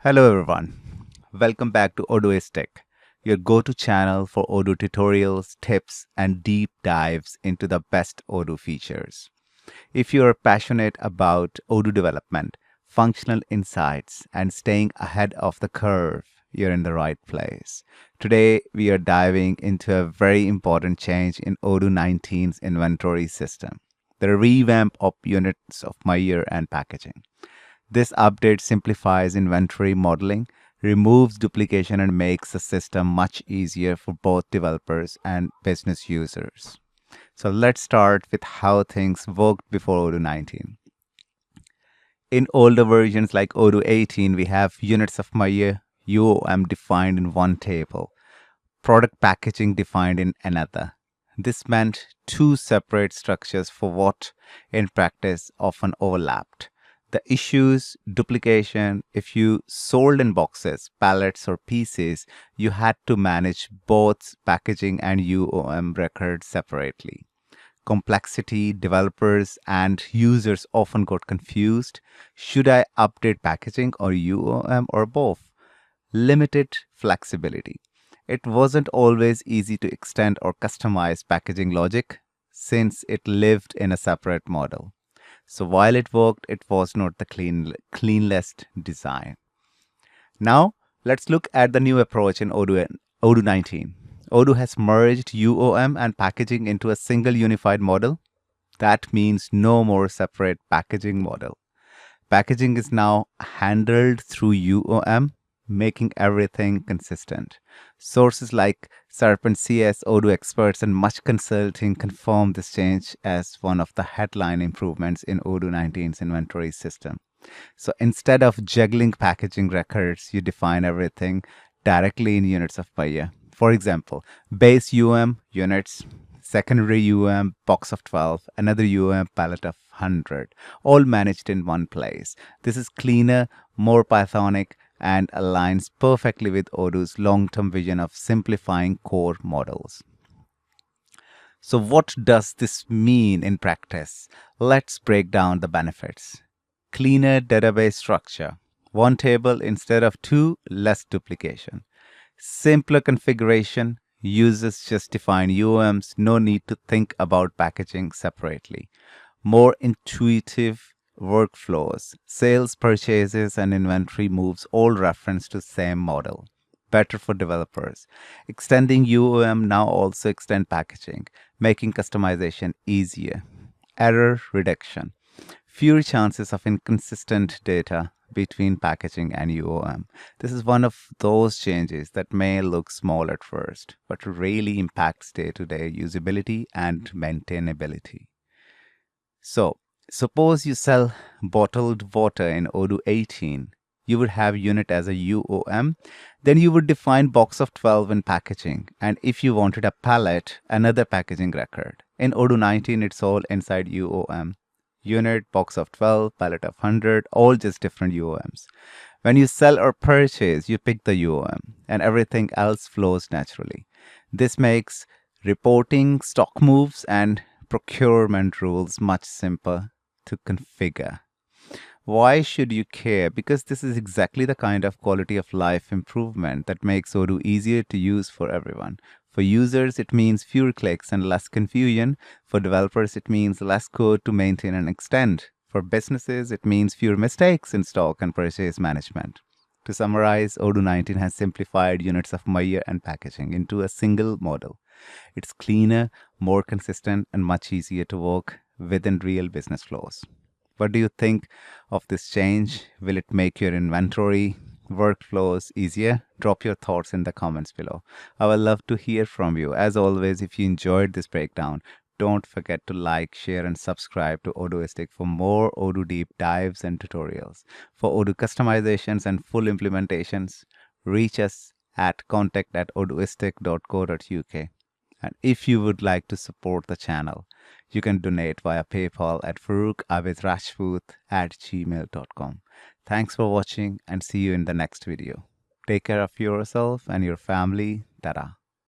Hello everyone, welcome back to Odooistic, your go-to channel for Odoo tutorials, tips, and deep dives into the best Odoo features. If you are passionate about Odoo development, functional insights, and staying ahead of the curve, you're in the right place. Today, we are diving into a very important change in Odoo 19's inventory system, the revamp of units of my year and packaging. This update simplifies inventory modeling, removes duplication, and makes the system much easier for both developers and business users. So let's start with how things worked before Odoo 19. In older versions like Odoo 18, we have units of my year, UOM defined in one table, product packaging defined in another. This meant two separate structures for what in practice often overlapped. The issues, duplication, if you sold in boxes, pallets, or pieces, you had to manage both packaging and UOM records separately. Complexity, developers and users often got confused. Should I update packaging or UOM or both? Limited flexibility. It wasn't always easy to extend or customize packaging logic since it lived in a separate model. So while it worked, it was not the cleanest design. Now, let's look at the new approach in Odoo 19. Odoo has merged UOM and packaging into a single unified model. That means no more separate packaging model. Packaging is now handled through UOM, making everything consistent. Sources like Serpent CS, Odoo experts, and much consulting confirm this change as one of the headline improvements in Odoo 19's inventory system. So instead of juggling packaging records, you define everything directly in units of per year. For example, base UOM units, secondary UOM box of 12, another UOM pallet of 100, all managed in one place. This is cleaner, more Pythonic, and aligns perfectly with Odoo's long-term vision of simplifying core models. So what does this mean in practice? Let's break down the benefits. Cleaner database structure. One table instead of two, less duplication. Simpler configuration. Users just define UOMs, no need to think about packaging separately. More intuitive workflows, sales, purchases, and inventory moves all reference to same model. Better for developers. Extending UOM now also extend packaging, making customization easier. Error reduction. Fewer chances of inconsistent data between packaging and UOM. This is one of those changes that may look small at first, but really impacts day-to-day usability and maintainability. So, suppose you sell bottled water in Odoo 18. You would have unit as a UOM. Then you would define box of 12 in packaging. And if you wanted a pallet, another packaging record. In Odoo 19, it's all inside UOM. Unit, box of 12, pallet of 100, all just different UOMs. When you sell or purchase, you pick the UOM and everything else flows naturally. This makes reporting, stock moves, and procurement rules much simpler to configure. Why should you care? Because this is exactly the kind of quality of life improvement that makes Odoo easier to use for everyone. For users, it means fewer clicks and less confusion. For developers, it means less code to maintain and extend. For businesses, it means fewer mistakes in stock and purchase management. To summarize, Odoo 19 has simplified units of my year and packaging into a single model. It's cleaner, more consistent, and much easier to work within real business flows. What do you think of this change? Will it make your inventory workflows easier? Drop your thoughts in the comments below. I would love to hear from you. As always, if you enjoyed this breakdown, don't forget to like, share, and subscribe to Odooistic for more Odoo deep dives and tutorials. For Odoo customizations and full implementations, reach us at contact@odooistic.co.uk. And if you would like to support the channel, you can donate via PayPal at farooqabidrajput@gmail.com. Thanks for watching and see you in the next video. Take care of yourself and your family. Ta-ra.